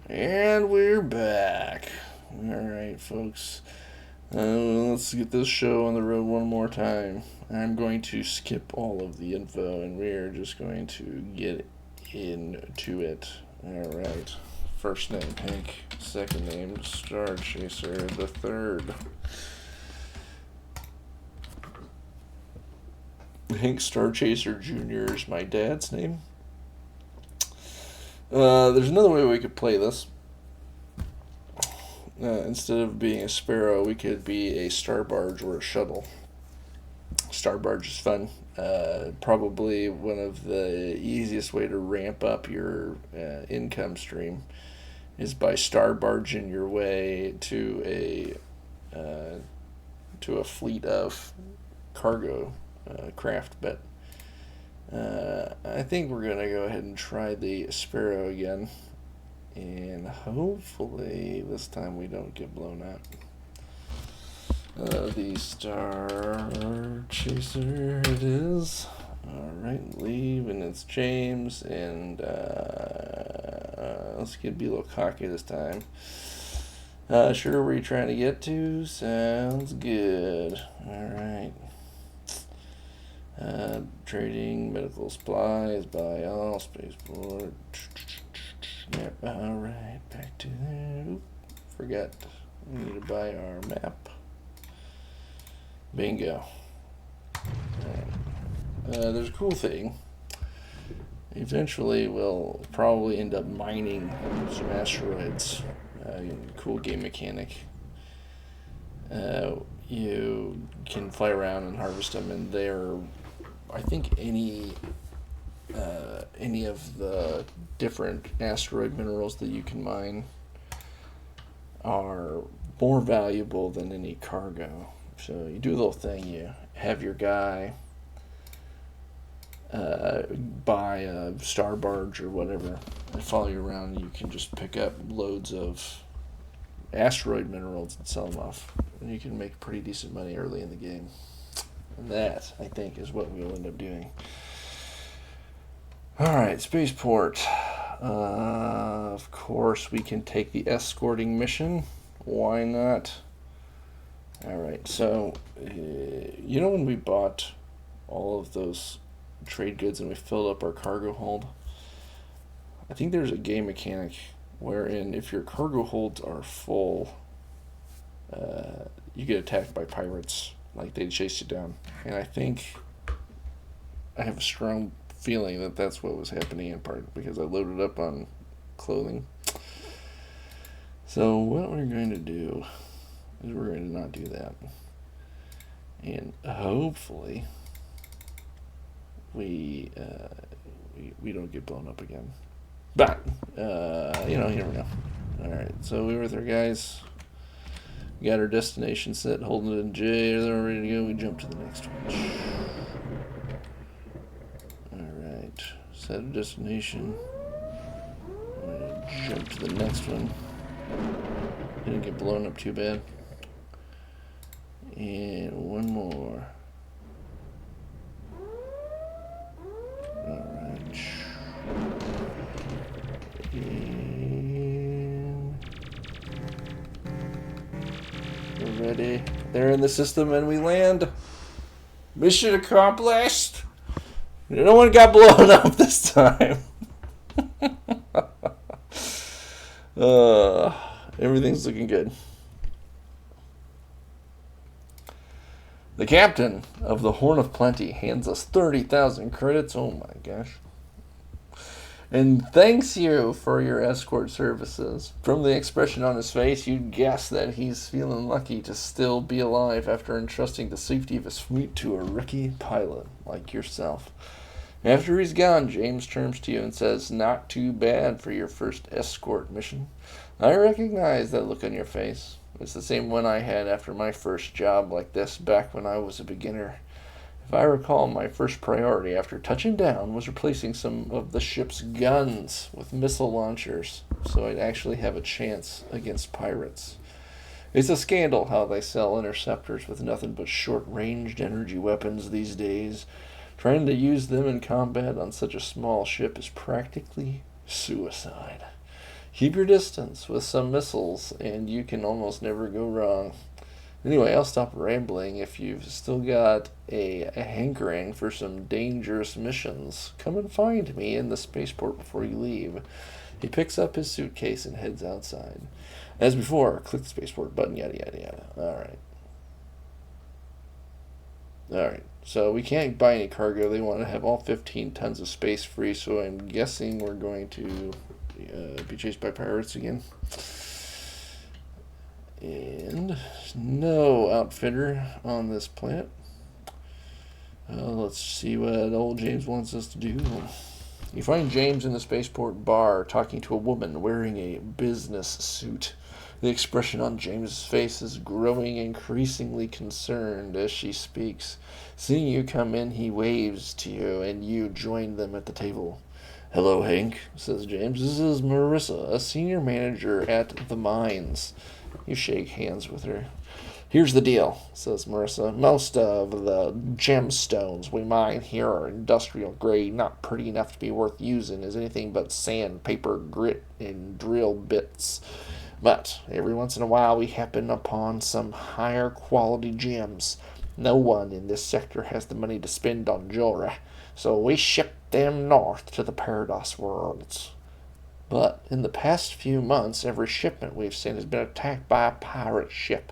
And we're back. Alright, folks. Let's get this show on the road one more time. I'm going to skip all of the info and we're just going to get into it. Alright. First name Hank. Second name Star Chaser. The third. Hank Star Chaser Jr. is my dad's name. There's another way we could play this. Instead of being a sparrow, we could be a star barge or a shuttle. Star barge is fun. Probably one of the easiest way to ramp up your income stream is by star barging your way to a fleet of cargo craft. But I think we're gonna go ahead and try the sparrow again. And hopefully this time we don't get blown up. The Star Chaser it is. Alright, leave, and it's James, and let's be a little cocky this time. Sure, where you trying to get to? Sounds good. Alright. Trading medical supplies, buy all, spaceport. Yep, alright, back to there. Oop, forgot. We need to buy our map. Bingo. There's a cool thing. Eventually, we'll probably end up mining some asteroids. Cool game mechanic. You can fly around and harvest them, and they're, I think, any of the different asteroid minerals that you can mine are more valuable than any cargo. So you do a little thing, you have your guy buy a star barge or whatever and follow you around. You can just pick up loads of asteroid minerals and sell them off, and you can make pretty decent money early in the game. And that, I think, is what we'll end up doing. Alright, spaceport. Of course, we can take the escorting mission. Why not? Alright, so, you know when we bought all of those trade goods and we filled up our cargo hold? I think there's a game mechanic wherein if your cargo holds are full, you get attacked by pirates. Like, they chase you down. And I think I have a strong feeling that that's what was happening in part because I loaded up on clothing. So what we're going to do is we're going to not do that, and hopefully we don't get blown up again. But you never know. All right, so we were with our guys. We got our destination set, holding it in J. They're ready to go. We jump to the next one. Set a destination. I'm gonna jump to the next one. Didn't get blown up too bad. And one more. Alright. And we're ready. They're in the system and we land. Mission accomplished. No one got blown up this time. Everything's looking good. The captain of the Horn of Plenty hands us 30,000 credits. Oh my gosh. And thanks you for your escort services. From the expression on his face, you'd guess that he's feeling lucky to still be alive after entrusting the safety of his fleet to a rookie pilot like yourself. After he's gone, James turns to you and says, "Not too bad for your first escort mission. I recognize that look on your face. It's the same one I had after my first job like this back when I was a beginner. If I recall, my first priority after touching down was replacing some of the ship's guns with missile launchers, so I'd actually have a chance against pirates. It's a scandal how they sell interceptors with nothing but short-ranged energy weapons these days. Trying to use them in combat on such a small ship is practically suicide. Keep your distance with some missiles, and you can almost never go wrong. Anyway, I'll stop rambling. If you've still got a hankering for some dangerous missions, come and find me in the spaceport before you leave. He picks up his suitcase and heads outside. As before, click the spaceport button, yada yada yada. Alright, so we can't buy any cargo. They want to have all 15 tons of space free, so I'm guessing we're going to be chased by pirates again. And no outfitter on this planet. Let's see what old James wants us to do. You find James in the spaceport bar talking to a woman wearing a business suit. The expression on James's face is growing increasingly concerned as she speaks. Seeing you come in, he waves to you, and you join them at the table. "Hello, Hank," says James. "This is Marissa, a senior manager at the mines." You shake hands with her. "Here's the deal," says Marissa. "Most of the gemstones we mine here are industrial grade, not pretty enough to be worth using as anything but sandpaper, grit, and drill bits. But every once in a while we happen upon some higher quality gems. No one in this sector has the money to spend on jewelry, so we ship them north to the Paradise Worlds. But in the past few months, every shipment we've sent has been attacked by a pirate ship,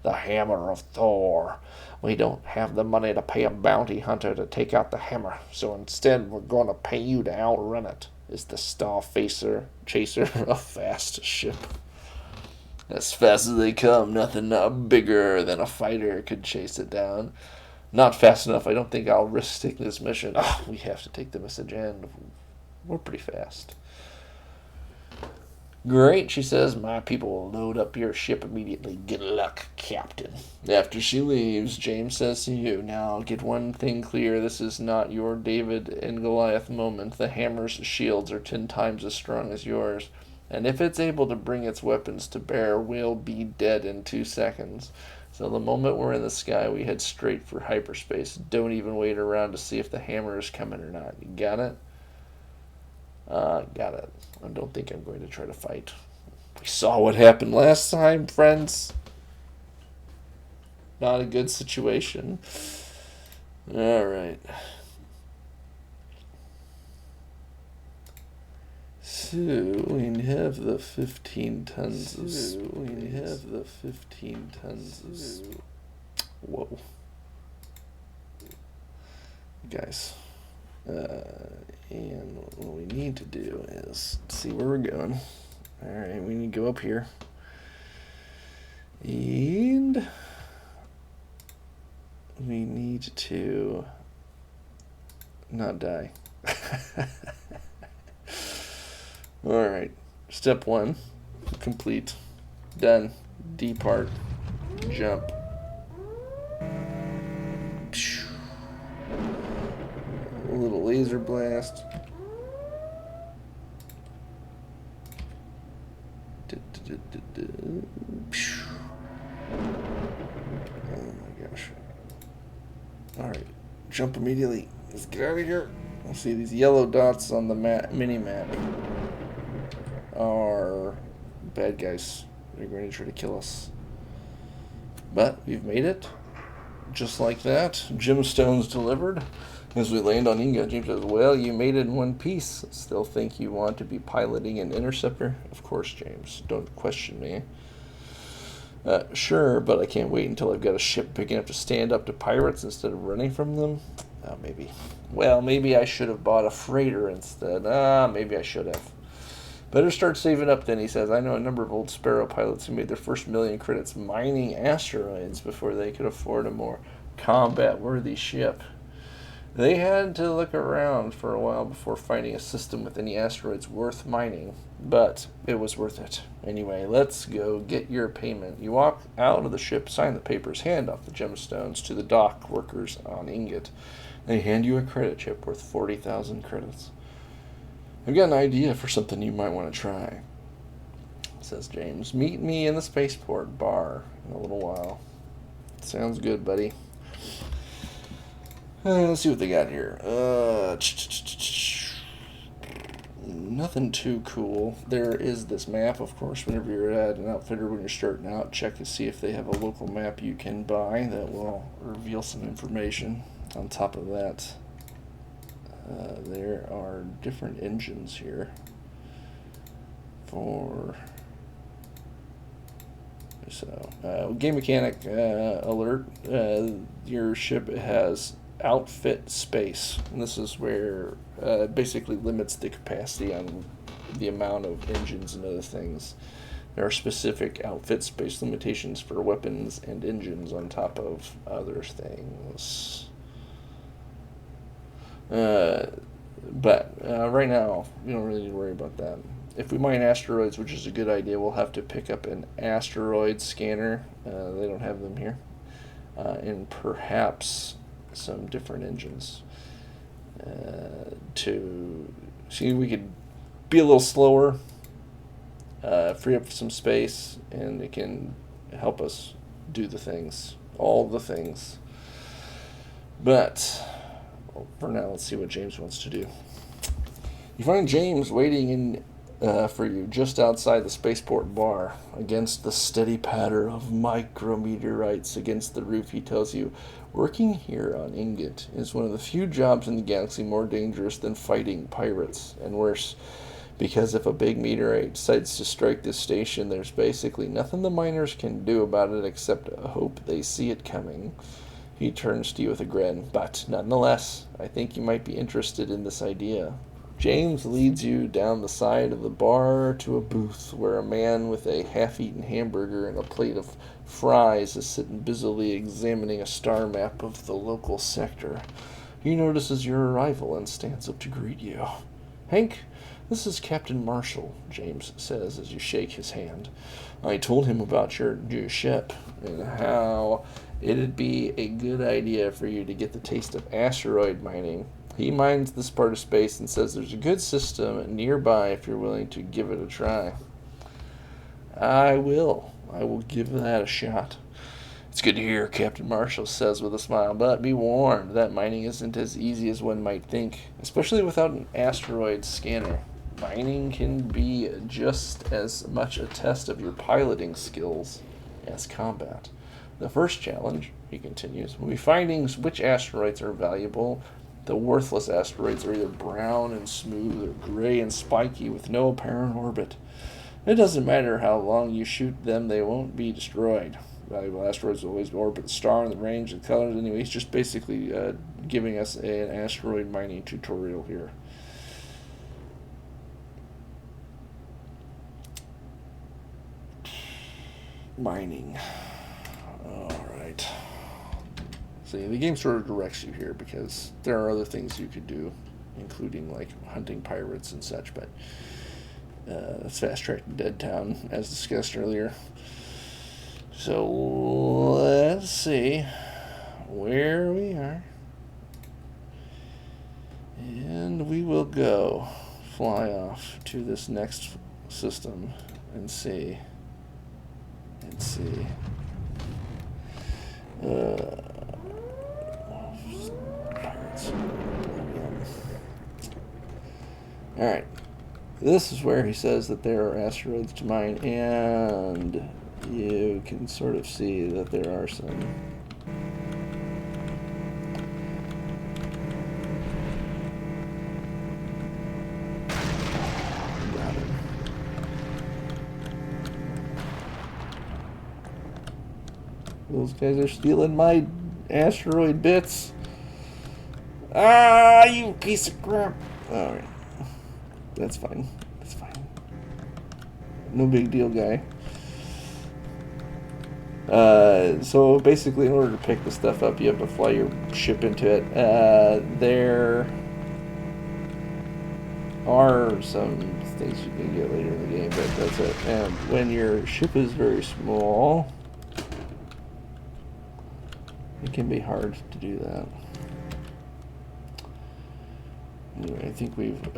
the Hammer of Thor. We don't have the money to pay a bounty hunter to take out the hammer, so instead we're going to pay you to outrun it. Is the Starfacer Chaser a fast ship?" "As fast as they come, nothing bigger than a fighter could chase it down." "Not fast enough. I don't think I'll risk taking this mission." "Oh, we have to take the message, and we're pretty fast." "Great," she says. "My people will load up your ship immediately. Good luck, Captain." After she leaves, James says to you, "Now, get one thing clear. This is not your David and Goliath moment. The hammer's shields are 10 times as strong as yours. And if it's able to bring its weapons to bear, we'll be dead in 2 seconds. So the moment we're in the sky, we head straight for hyperspace. Don't even wait around to see if the hammer is coming or not. You got it?" Got it. I don't think I'm going to try to fight. We saw what happened last time, friends. Not a good situation. Alright. So we have the 15 tons of whoa. Guys. And what we need to do is see where we're going. Alright, we need to go up here. And we need to not die. Alright, step 1, complete. Done. Depart. Jump. A little laser blast. Oh my gosh. Alright, jump immediately. Let's get out of here. We'll see these yellow dots on the mini-map are bad guys. They're going to try to kill us. But we've made it. Just like that. Gemstones delivered. As we land on Inga, James says, "Well, you made it in one piece. Still think you want to be piloting an interceptor?" "Of course, James. Don't question me." Sure, but I can't wait until I've got a ship big enough to stand up to pirates instead of running from them." Maybe. Well, maybe I should have bought a freighter instead. Maybe I should have. "Better start saving up then," he says. "I know a number of old Sparrow pilots who made their first million credits mining asteroids before they could afford a more combat-worthy ship. They had to look around for a while before finding a system with any asteroids worth mining, but it was worth it. Anyway, let's go get your payment." You walk out of the ship, sign the papers, hand off the gemstones to the dock workers on Ingot. They hand you a credit chip worth 40,000 credits. "I've got an idea for something you might want to try," says James. "Meet me in the spaceport bar in a little while." "Sounds good, buddy." Let's see what they got here. nothing too cool. There is this map, of course, whenever you're at an outfitter, when you're starting out, check to see if they have a local map you can buy that will reveal some information. On top of that, there are different engines here for... So, game mechanic alert. Your ship has outfit space, and this is where it basically limits the capacity on the amount of engines and other things. There are specific outfit space limitations for weapons and engines on top of other things. But right now, you don't really need to worry about that. If we mine asteroids, which is a good idea, we'll have to pick up an asteroid scanner. They don't have them here. And perhaps some different engines. To see, we could be a little slower, free up some space, and it can help us do the things, all the things. But for now, let's see what James wants to do. You find James waiting in for you just outside the spaceport bar. Against the steady patter of micrometeorites against the roof, he tells you, working here on Ingot is one of the few jobs in the galaxy more dangerous than fighting pirates, and worse, because if a big meteorite decides to strike this station, there's basically nothing the miners can do about it except hope they see it coming. He turns to you with a grin, but nonetheless, I think you might be interested in this idea. James leads you down the side of the bar to a booth where a man with a half-eaten hamburger and a plate of fries is sitting busily examining a star map of the local sector. He notices your arrival and stands up to greet you. Hank, this is Captain Marshall, James says as you shake his hand. I told him about your new ship and how it'd be a good idea for you to get the taste of asteroid mining. He mines this part of space and says there's a good system nearby if you're willing to give it a try. I will give that a shot. It's good to hear, Captain Marshall says with a smile, but be warned that mining isn't as easy as one might think, especially without an asteroid scanner. Mining can be just as much a test of your piloting skills as combat. The first challenge, he continues, will be finding which asteroids are valuable. The worthless asteroids are either brown and smooth or gray and spiky with no apparent orbit. It doesn't matter how long you shoot them, they won't be destroyed. Valuable asteroids will always orbit the star in the range of colors. Anyway, he's just basically giving us an asteroid mining tutorial here. Mining. Alright. See, the game sort of directs you here because there are other things you could do, including like hunting pirates and such, but that's fast track to Dead Town, as discussed earlier. So let's see where we are, and we will go fly off to this next system and see. Alright, this is where he says that there are asteroids to mine, and you can sort of see that there are some. Got it. Those guys are stealing my asteroid bits. Ah, you piece of crap. Alright. That's fine. That's fine. No big deal, guy. So basically, in order to pick the stuff up, you have to fly your ship into it. There are some things you can get later in the game, but that's it. And when your ship is very small, it can be hard to do that. Anyway, I think we've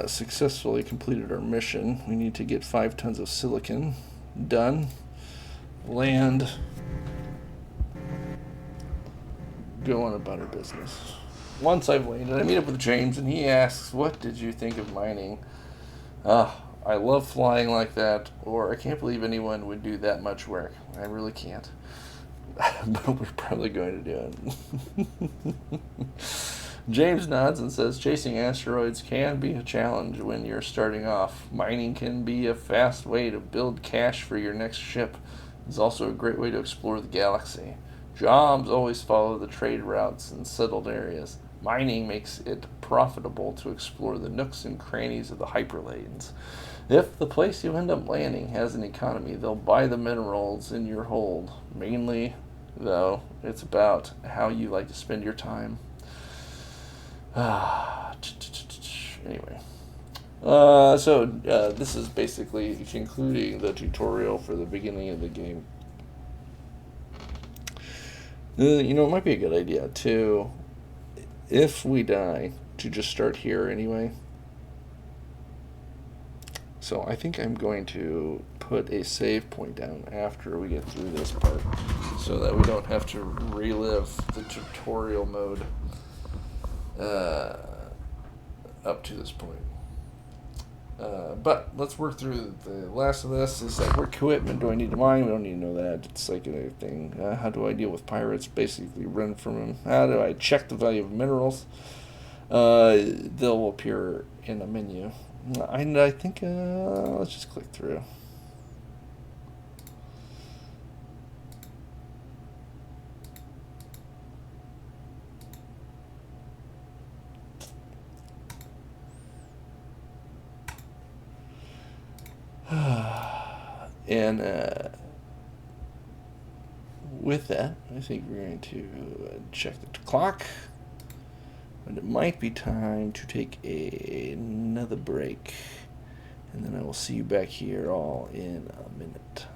successfully completed our mission. We need to get 5 tons of silicon done. Land. Go on about our business. Once I've landed, I meet up with James, and he asks, what did you think of mining? I love flying like that, or I can't believe anyone would do that much work. I really can't. But we're probably going to do it. James nods and says chasing asteroids can be a challenge when you're starting off. Mining can be a fast way to build cash for your next ship. It's also a great way to explore the galaxy. Jobs always follow the trade routes in settled areas. Mining makes it profitable to explore the nooks and crannies of the hyperlanes. If the place you end up landing has an economy, they'll buy the minerals in your hold. Mainly, though, it's about how you like to spend your time. Anyway. This is basically concluding the tutorial for the beginning of the game. It might be a good idea to, if we die, to just start here anyway. So I think I'm going to put a save point down after we get through this part, so that we don't have to relive the tutorial mode up to this point. But let's work through the last of this. Is like, what equipment do I need to mine? We don't need to know that. It's like another thing. How do I deal with pirates? Basically, run from them. How do I check the value of minerals? They'll appear in a menu. I think let's just click through. And with that, I think we're going to check the clock. And it might be time to take another break. And then I will see you back here all in a minute.